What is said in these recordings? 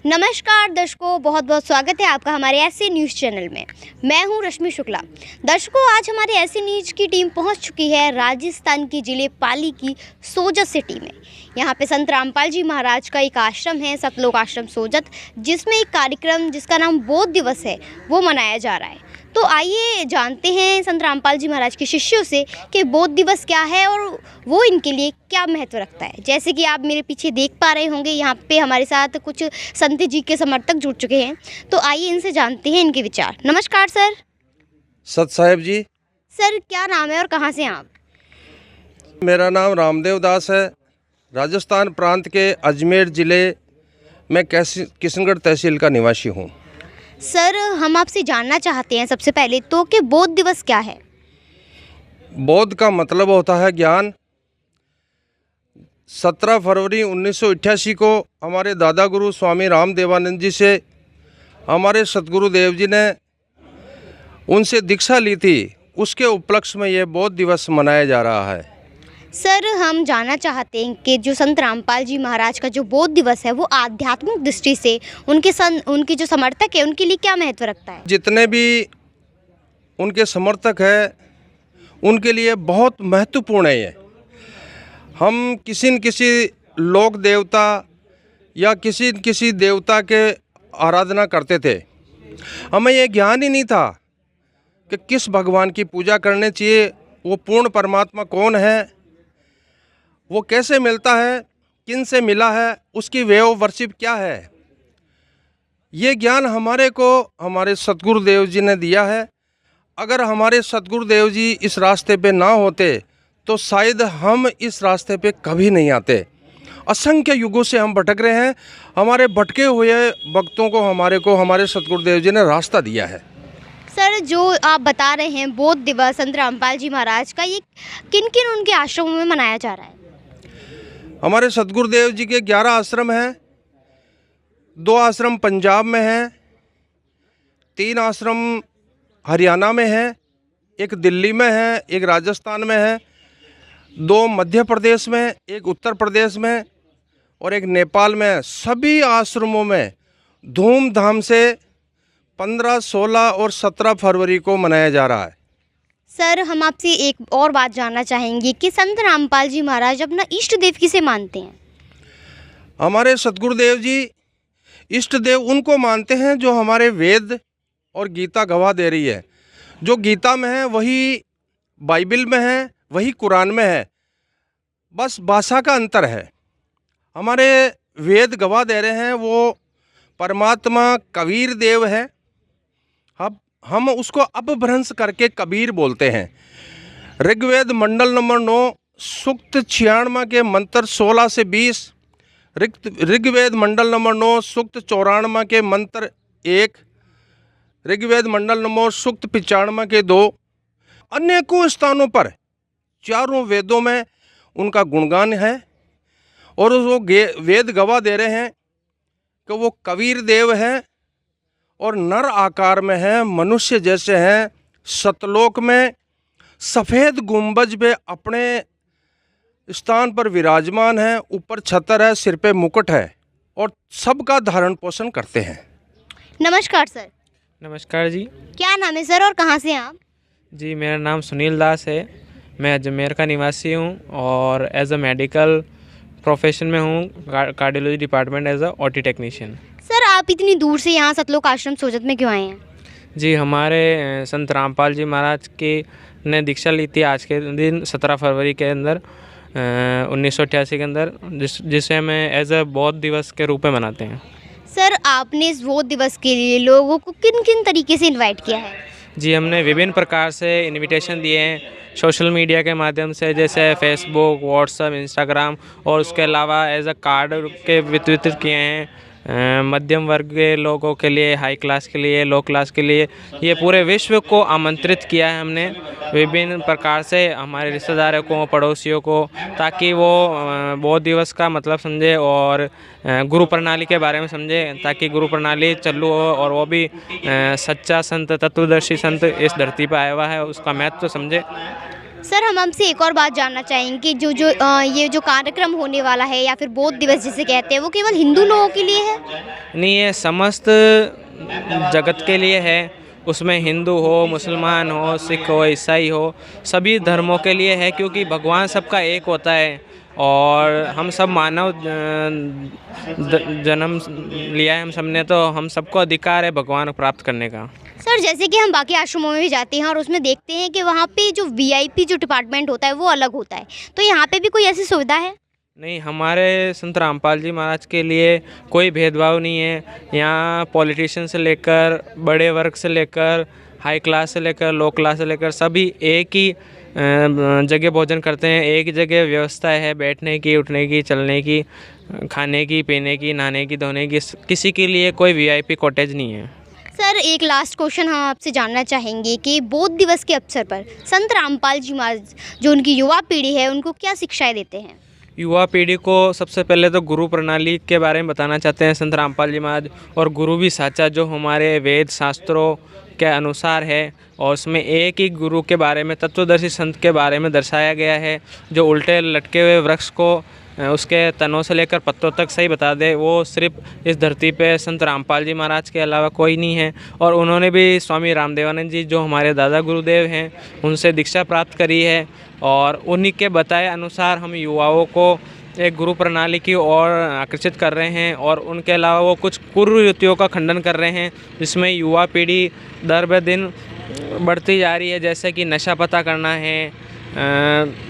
नमस्कार दर्शकों, बहुत बहुत स्वागत है आपका हमारे ऐसे न्यूज़ चैनल में। मैं हूं रश्मि शुक्ला। दर्शकों, आज हमारे ऐसे न्यूज़ की टीम पहुंच चुकी है राजस्थान के ज़िले पाली की सोजत सिटी में। यहां पे संत रामपाल जी महाराज का एक आश्रम है, सतलोक आश्रम सोजत, जिसमें एक कार्यक्रम जिसका नाम बोध दिवस है वो मनाया जा रहा है। तो आइए जानते हैं संत रामपाल जी महाराज के शिष्यों से कि बोध दिवस क्या है और वो इनके लिए क्या महत्व रखता है। जैसे कि आप मेरे पीछे देख पा रहे होंगे, यहाँ पे हमारे साथ कुछ संत जी के समर्थक जुड़ चुके हैं। तो आइए इनसे जानते हैं इनके विचार। नमस्कार सर। सत साहेब जी। सर, क्या नाम है और कहाँ से हैं आप? मेरा नाम रामदेव दास है। राजस्थान प्रांत के अजमेर ज़िले में किशनगढ़ तहसील का निवासी हूँ। सर, हम आपसे जानना चाहते हैं सबसे पहले तो कि बोध दिवस क्या है। बोध का मतलब होता है ज्ञान। 17 फरवरी 1988 को हमारे दादा गुरु स्वामी रामदेवानंद जी से हमारे सतगुरुदेव जी ने उनसे दीक्षा ली थी। उसके उपलक्ष्य में ये बोध दिवस मनाया जा रहा है। सर, हम जानना चाहते हैं कि जो संत रामपाल जी महाराज का जो बोध दिवस है वो आध्यात्मिक दृष्टि से उनके जो समर्थक है उनके लिए क्या महत्व रखता है। जितने भी उनके समर्थक हैं उनके लिए बहुत महत्वपूर्ण है ये। हम किसी न किसी लोक देवता या किसी न किसी देवता के आराधना करते थे। हमें ये ज्ञान ही नहीं था कि किस भगवान की पूजा करनी चाहिए, वो पूर्ण परमात्मा कौन है, वो कैसे मिलता है, किन से मिला है, उसकी वे ऑफ वर्शिप क्या है। ये ज्ञान हमारे को हमारे सतगुरुदेव जी ने दिया है। अगर हमारे सतगुरुदेव जी इस रास्ते पे ना होते तो शायद हम इस रास्ते पे कभी नहीं आते। असंख्य युगों से हम भटक रहे हैं। हमारे भटके हुए भक्तों को हमारे सतगुरुदेव जी ने रास्ता दिया है। सर, जो आप बता रहे हैं बोध दिवस संत रामपाल जी महाराज का, ये किन किन उनके आश्रमों में मनाया जा रहा है? हमारे सतगुरुदेव जी के 11 आश्रम हैं। 2 आश्रम पंजाब में हैं, 3 आश्रम हरियाणा में हैं, एक दिल्ली में है, एक राजस्थान में है, 2 मध्य प्रदेश में, एक उत्तर प्रदेश में और एक नेपाल में। सभी आश्रमों में धूमधाम से 15, 16 और 17 फरवरी को मनाया जा रहा है। सर, हम आपसे एक और बात जानना चाहेंगे कि संत रामपाल जी महाराज अपना इष्ट देव किसे मानते हैं? हमारे सतगुरुदेव जी इष्ट देव उनको मानते हैं जो हमारे वेद और गीता गवाह दे रही है। जो गीता में है वही बाइबल में है, वही कुरान में है, बस भाषा का अंतर है। हमारे वेद गवाह दे रहे हैं वो परमात्मा कबीर देव है। अब हम उसको अपभ्रंश करके कबीर बोलते हैं। ऋग्वेद मंडल नंबर 9 सूक्त 96 के मंत्र 16 से 20, ऋग्वेद मंडल नंबर 9 सूक्त 94 के मंत्र 1, ऋग्वेद मंडल नंबर सूक्त 95 के 2, अनेकों स्थानों पर चारों वेदों में उनका गुणगान है। और वो वेद गवाह दे रहे हैं कि वो कबीर देव है और नर आकार में है, मनुष्य जैसे हैं, सतलोक में सफ़ेद गुंबज पे अपने स्थान पर विराजमान है, ऊपर छतर है, सिर पे मुकुट है और सबका धारण पोषण करते हैं। नमस्कार सर। नमस्कार जी। क्या नाम है सर और कहाँ से हैं आप? जी, मेरा नाम सुनील दास है। मैं अजमेर का निवासी हूँ और एज अ मेडिकल प्रोफेशन में हूँ, cardiology department as a OT technician. Sir, आप इतनी दूर से यहाँ सतलोक आश्रम सोजत में क्यों आए हैं? जी, हमारे संत रामपाल जी महाराज की ने दीक्षा ली थी आज के दिन 17 फरवरी के अंदर 1988 के अंदर, जिसे हम एज अ बोध दिवस के रूप में मनाते हैं। सर, आपने इस बोध दिवस के लिए लोगों को किन किन तरीके से इनवाइट किया है? जी, हमने विभिन्न प्रकार से इनविटेशन दिए हैं सोशल मीडिया के माध्यम से, जैसे फेसबुक, व्हाट्सएप, इंस्टाग्राम, और उसके अलावा एज अ कार्ड के वितरित किए हैं मध्यम वर्ग के लोगों के लिए, हाई क्लास के लिए, लो क्लास के लिए। ये पूरे विश्व को आमंत्रित किया है हमने विभिन्न प्रकार से, हमारे रिश्तेदारों को, पड़ोसियों को, ताकि वो बोध दिवस का मतलब समझे और गुरु प्रणाली के बारे में समझे, ताकि गुरु प्रणाली चालू हो और वो भी सच्चा संत, तत्वदर्शी संत इस धरती पर आया हुआ है, उसका महत्व समझे। सर हम आपसे एक और बात जानना चाहेंगे कि ये जो कार्यक्रम होने वाला है या फिर बौद्ध दिवस जिसे कहते हैं, वो केवल हिंदू लोगों के लिए है? नहीं, ये समस्त जगत के लिए है। उसमें हिंदू हो, मुसलमान हो, सिख हो, ईसाई हो, सभी धर्मों के लिए है, क्योंकि भगवान सबका एक होता है और हम सब मानव जन्म लिया है हम सब ने, तो हम सबको अधिकार है भगवान को प्राप्त करने का। सर जैसे कि हम बाकी आश्रमों में भी जाते हैं और उसमें देखते हैं कि वहाँ पे जो वीआईपी जो डिपार्टमेंट होता है वो अलग होता है, तो यहाँ पे भी कोई ऐसी सुविधा है? नहीं, हमारे संत रामपाल जी महाराज के लिए कोई भेदभाव नहीं है। यहाँ पॉलिटिशियन से लेकर बड़े वर्ग से लेकर हाई क्लास से लेकर लो क्लास से लेकर सभी एक ही जगह भोजन करते हैं। एक जगह व्यवस्था है बैठने की, उठने की, चलने की, खाने की, पीने की, नहाने की, धोने की। किसी के लिए कोई वीआईपी कॉटेज नहीं है। सर एक लास्ट क्वेश्चन हम आपसे जानना चाहेंगे कि बौद्ध दिवस के अवसर पर संत रामपाल जी महाराज जो उनकी युवा पीढ़ी है उनको क्या शिक्षाएं देते हैं? युवा पीढ़ी को सबसे पहले तो गुरु प्रणाली के बारे में बताना चाहते हैं संत रामपाल जी महाराज, और गुरु भी साचा जो हमारे वेद शास्त्रों के अनुसार है, और उसमें एक ही गुरु के बारे में, तत्वदर्शी संत के बारे में दर्शाया गया है, जो उल्टे लटके हुए वृक्ष को उसके तनों से लेकर पत्तों तक सही बता दे। वो सिर्फ इस धरती पे संत रामपाल जी महाराज के अलावा कोई नहीं है। और उन्होंने भी स्वामी रामदेवानंद जी जो हमारे दादा गुरुदेव हैं उनसे दीक्षा प्राप्त करी है, और उन्हीं के बताए अनुसार हम युवाओं को एक गुरु प्रणाली की ओर आकर्षित कर रहे हैं। और उनके अलावा वो कुछ कुरीतियों का खंडन कर रहे हैं जिसमें युवा पीढ़ी दर ब दिन बढ़ती जा रही है, जैसे कि नशा पता करना है,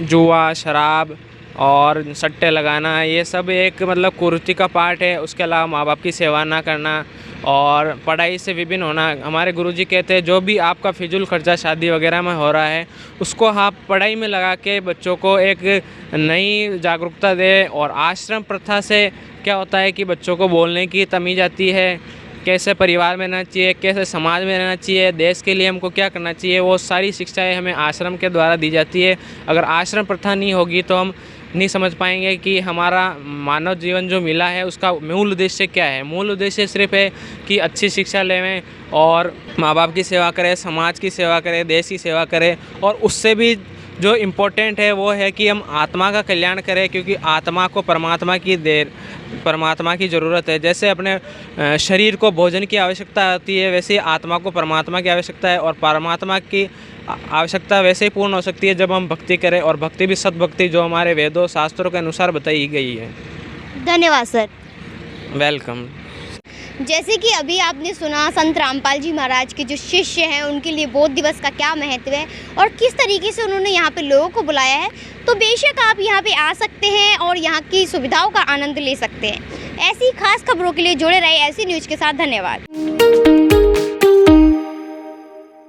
जुआ, शराब और सट्टे लगाना, ये सब एक मतलब कुरीति का पार्ट है। उसके अलावा माँ बाप की सेवा ना करना और पढ़ाई से विभिन्न होना। हमारे गुरुजी कहते हैं जो भी आपका फिजूल खर्चा शादी वगैरह में हो रहा है उसको आप पढ़ाई में लगा के बच्चों को एक नई जागरूकता दे। और आश्रम प्रथा से क्या होता है कि बच्चों को बोलने की तमीज़ आती है, कैसे परिवार में रहना चाहिए, कैसे समाज में रहना चाहिए, देश के लिए हमको क्या करना चाहिए, वो सारी शिक्षाएं हमें आश्रम के द्वारा दी जाती है। अगर आश्रम प्रथा नहीं होगी तो हम नहीं समझ पाएंगे कि हमारा मानव जीवन जो मिला है उसका मूल उद्देश्य क्या है। मूल उद्देश्य सिर्फ है कि अच्छी शिक्षा लेवें और माँ बाप की सेवा करें, समाज की सेवा करें, देश की सेवा करें, और उससे भी जो इम्पोर्टेंट है वो है कि हम आत्मा का कल्याण करें, क्योंकि आत्मा को परमात्मा की ज़रूरत है। जैसे अपने शरीर को भोजन की आवश्यकता होती है, वैसे ही आत्मा को परमात्मा की आवश्यकता है, और परमात्मा की आवश्यकता वैसे ही पूर्ण हो सकती है जब हम भक्ति करें, और भक्ति भी सद्भक्ति जो हमारे वेदों शास्त्रों के अनुसार बताई गई है। धन्यवाद सर। वेलकम। जैसे कि अभी आपने सुना संत रामपाल जी महाराज के जो शिष्य हैं उनके लिए बौद्ध दिवस का क्या महत्व है और किस तरीके से उन्होंने यहाँ पे लोगों को बुलाया है, तो बेशक आप यहाँ पे आ सकते हैं और यहाँ की सुविधाओं का आनंद ले सकते हैं। ऐसी खास खबरों के लिए जुड़े रहे ऐसी न्यूज़ के साथ। धन्यवाद।